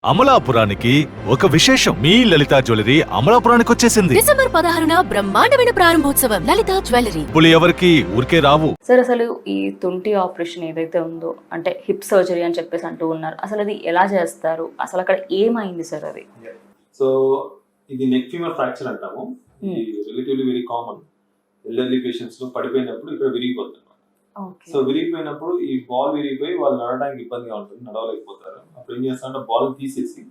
అమలాపురానికి ఒక విశేషం. మీ లలిత జ్యువెలరీ అమలాపురానికి వచ్చేసింది. డిసెంబర్ 16న బ్రహ్మాండమైన ప్రారంభోత్సవం. లలిత జ్యువెలరీ. ఇప్పుడు ఎవరికి ఊరికే రావు. సార్ అసలు ఈ తుంటి ఆపరేషన్ ఏదైతే ఉందో అంటే హిప్ సర్జరీ అని చెప్పేసి అంటూ ఉన్నారు, అసలు అది ఎలా చేస్తారు, అసలు అక్కడ ఏమైంది సార్ అది? సో ఇది నెక్ ఫీమర్ ఫ్రాక్చర్ అంటాము. ఇది relatively very common. Elderly patients లో పడిపోయినప్పుడు ఇక్కడ విరిగిపోతుంది. సో విరిగిపోయినప్పుడు ఈ బాల్ విరిగిపోయి వాళ్ళు నడవడానికి ఇబ్బందిగా ఉంటుంది, నడవలేకపోతారు. అప్పుడు ఏం చేస్తారంటే బాల్ తీసేసి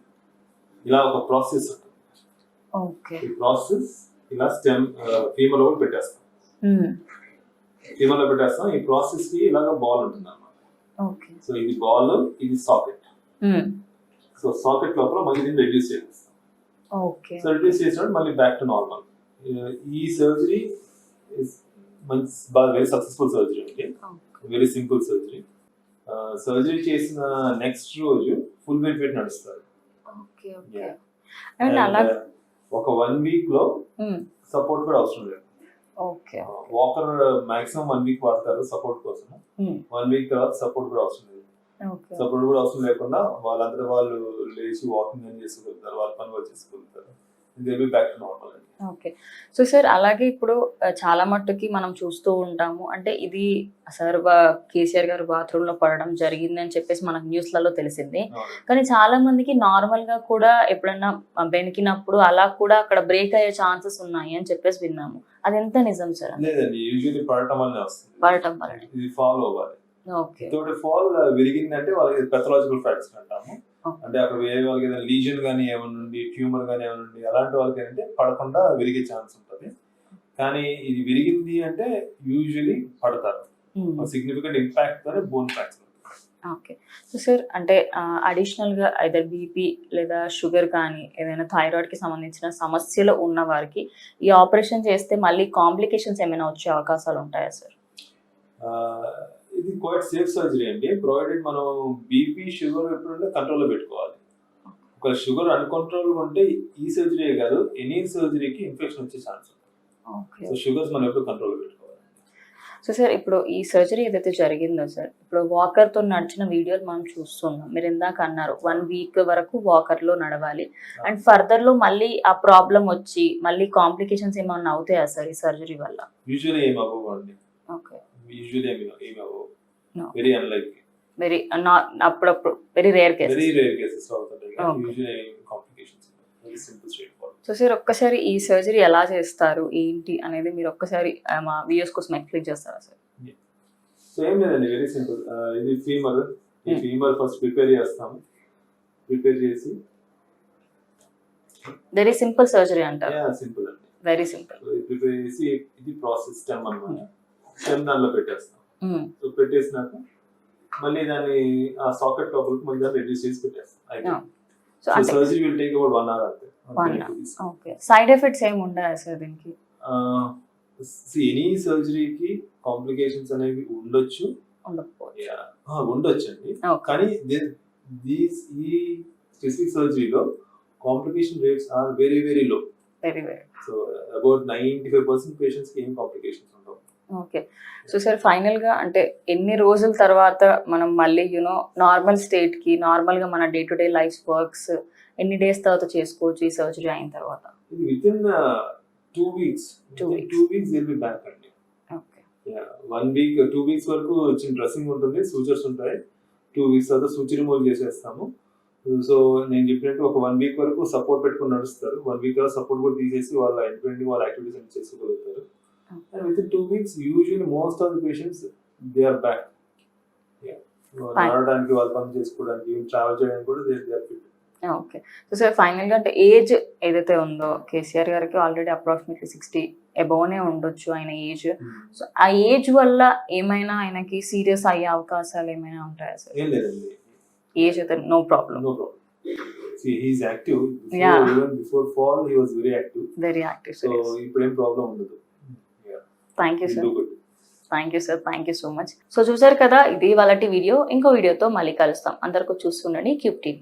ఇలా ఒక ప్రాసెస్ ఉంటుంది. ఈ ప్రాసెస్ ఇలా స్టెమ్ ఫీమర్ లో పెట్టేస్తాం. ఫీమర్ లో పెట్టేస్తాం. ఈ ప్రాసెస్ కి ఇలాగ బాల్ ఉంటుంది అన్నమాట. సో ఇది బాల్, ఇది సాకెట్. సో సాకెట్ లోపల మళ్ళీ దీన్ని రెడ్యూస్ చేస్తాం. సో రెడ్యూస్ చేసినప్పుడు మళ్ళీ బ్యాక్ టు నార్మల్. ఈ సర్జరీ వెరీ సక్సెస్ఫుల్ సర్జరీ అండి. Very simple surgery. సర్జరీ చేసిన నెక్స్ట్ రోజు ఫుల్ బెడ్ పెట్టి నడుస్తారు. ఒక 1 వీక్ లో సపోర్ట్ కూడా అవసరం లేదు. వాకర్ మాక్సిమం 1 వీక్ వాడతారు సపోర్ట్ కోసం. 1 వీక్ తర్వాత సపోర్ట్ కూడా అవసరం లేదు. సపోర్ట్ కూడా అవసరం లేకుండా వాళ్ళందరూ వాళ్ళు లేచి వాకింగ్ అని చేసుకోగలుగుతారు, వాళ్ళ పని వాళ్ళు చేసుకోగలుగుతారు. Back to normal. Okay. So sir అలాగే ఇప్పుడు చాలా మట్టుకి మనం చూస్తూ ఉంటాము, అంటే ఇది సార్ కేసీఆర్ గారు బాత్రూమ్ లో పడడం జరిగింది అని చెప్పేసి మనకు న్యూస్లలో తెలిసింది. కానీ చాలా మందికి నార్మల్ గా కూడా ఎప్పుడన్నా బెనికినప్పుడు అలా కూడా అక్కడ బ్రేక్ అయ్యే ఛాన్సెస్ ఉన్నాయి అని చెప్పేసి విన్నాము. అది ఎంత నిజం సార్? లేదండి, యూజువల్లీ పడటం వల్లనే వస్తుంది. పడటం వల్ల ఇది ఫాల్ అవ్వాలి. ఓకే. ఫాల్ విరిగిందంటే వాళ్ళకి పెథలాజికల్ ఫ్రాక్చర్ అంటాము. అంటే అక్కడ వేరే వాళ్ళకి ఏదైనా లీజన్ గానీ ఏమైనా ఉండి, ట్యూమర్ గానీ ఏమైనా ఉండి, అలాంటి వాళ్ళకి ఏంటంటే పడకుండా విరిగే ఛాన్స్ ఉంటుంది. కానీ ఇది విరిగింది అంటే యూజువల్లీ పడతారు. సిగ్నిఫికెంట్ ఇంపాక్ట్ తోనే bone fracture. Okay. So sir అంటే అడిషనల్ గా ఐదర్ బీపీ లేదా షుగర్ కానీ ఏదైనా థైరాయిడ్ కి సంబంధించిన సమస్యలు ఉన్న వారికి ఈ ఆపరేషన్ చేస్తే మళ్ళీ కాంప్లికేషన్స్ ఏమైనా వచ్చే అవకాశాలు ఉంటాయా సార్? ఇది క్వైట్ సేఫ్ సర్జరీ అండి. ప్రొవైడెడ్ మనం బీపీ షుగర్ ఎప్పుడంటే కంట్రోల్లో పెట్టుకోవాలి. ఒక షుగర్ అన్కంట్రోల్ ఉంటే ఈ సర్జరీ కాదు, ఎనీ సర్జరీకి ఇన్ఫెక్షన్ వచ్చే ఛాన్స్ ఉంటుంది. సో షుగర్స్ మనం ఎప్పుడు కంట్రోల్లో పెట్టుకోవాలి. సో సార్ ఇప్పుడు ఈ సర్జరీ ఏదైతే జరిగిందో సార్, ఇప్పుడు వాకర్ తో నడిచిన వీడియోలు మనం చూస్తున్నాం. మీరు ఇందాక అన్నారు 1 వీక్ వరకు వాకర్ లో నడవాలి అండ్ ఫర్దర్ లో మళ్ళీ ఆ ప్రాబ్లం వచ్చి మళ్ళీ కాంప్లికేషన్స్ ఏమైనా అవుతాయా సార్ ఈ సర్జరీ వల్ల? యూజువల్లీ ఏం అవ్వకండి. ఓకే. యూజువల్లీ ఏం అవ్వవు. Very unlikely. వెరీ అప్పుడప్పుడు వెరీ రేర్ కేసెస్ అవుతాయి. Usually complications. Very simple straight forward. So sir ఒక్కసారి ఈ సర్జరీ ఎలా చేస్తారు ఏంటి అనేది మీరు ఒక్కసారి మా వ్యూయర్స్ కోసం ఎక్స్ప్లెయిన్ చేస్తారా సార్? సో ఏం లేదండి, వెరీ సింపుల్. ఇది ఫీమర్. ఈ ఫీమర్ ఫస్ట్ ప్రిపేర్ చేస్తాము. ప్రిపేర్ చేసి వెరీ సింపుల్ సర్జరీ అంటారు. సింపుల్ అండి, వెరీ సింపుల్. ప్రిపేర్ చేసి ఇది ప్రాసెస్ స్టెమ్ అన్నమాట. స్టెమ్ దానిలో పెట్టేస్తాం. సో పెట్టేసినాక మళ్ళీ దాన్ని ఆ సాకెట్ లోపలికి మళ్ళీ దాన్ని రెడ్యూస్ చేసి పెట్టేస్తాం. So surgery will take about 1 hour అంతే. ఓకే. సైడ్ ఎఫెక్ట్స్ ఏమి ఉండవా సార్ దీనికి? ఎనీ సర్జరీకి కాంప్లికేషన్స్ అనేవి ఉండొచ్చు, ఉండొచ్చండి. కానీ ఈ స్పెసిఫిక్ సర్జరీలో complication rates are very very low. So about 95% patients కి ఏం కాంప్లికేషన్స్ ఉండవు. ఓకే. సో సార్ ఫైనల్ గా అంటే ఎన్ని రోజుల తర్వాత మనం మళ్ళీ నార్మల్ స్టేట్ కి నార్మల్ గా మన day to day life works ఎన్ని డేస్ తర్వాత చేసుకోవచ్చు ఈ సర్జరీ అయిన తర్వాత? ఇది within 2 weeks. 2 weeks will be back అండి. ఓకే. 1 వీక్ 2 వీక్స్ వరకు చిన్న డ్రెస్సింగ్ ఉంటుంది, సూచర్స్ ఉంటాయి. 2 వీక్స్ తర్వాత సూచి రిమూవ్ చేసేస్తాము. సో నేను చెప్పినట్టు ఒక 1 వీక్ వరకు సపోర్ట్ పెట్టుకుని నడుస్తారు. 1 వీక్ తర్వాత సపోర్ట్ కూడా తీసేసి వాళ్ళ ఇండిపెండెంట్ వాళ్ళ యాక్టివిటీస్ అన్ని చేసుకోగలుగుతారు. And within 2 weeks, usually most of the patients they are back. నడవడానికి, వాళ్ళ పని చేసుకోవడానికి, ట్రావెల్ చేయడానికి కూడా they are fit. Okay. So sir final గా అంటే ఏజ్ ఏదైతే ఉందో కేసీఆర్ గారికి ఆల్రెడీ అప్రాక్సిమేట్లీ 60 అబౌవ్నే ఉండొచ్చు ఆయన ఏజ్. సో ఆ ఏజ్ వల్ల ఏమైనా ఆయనకి సీరియస్ అయ్యే అవకాశాలు ఏమైనా ఉంటాయా సార్? ఏం లేదండి, ఏజ్ అయితే no problem. See, he is active. Even before fall, he was very active. So ఇప్పుడు ఏం ప్రాబ్లం ఉండదు. Thank you sir. Thank you so much. So చూసారు కదా, ఇది వాళ్ళ వీడియో. ఇంకో వీడియోతో మళ్ళీ కలుస్తాం. అందరికీ చూస్తుండండి క్యూబ్ టీవీ.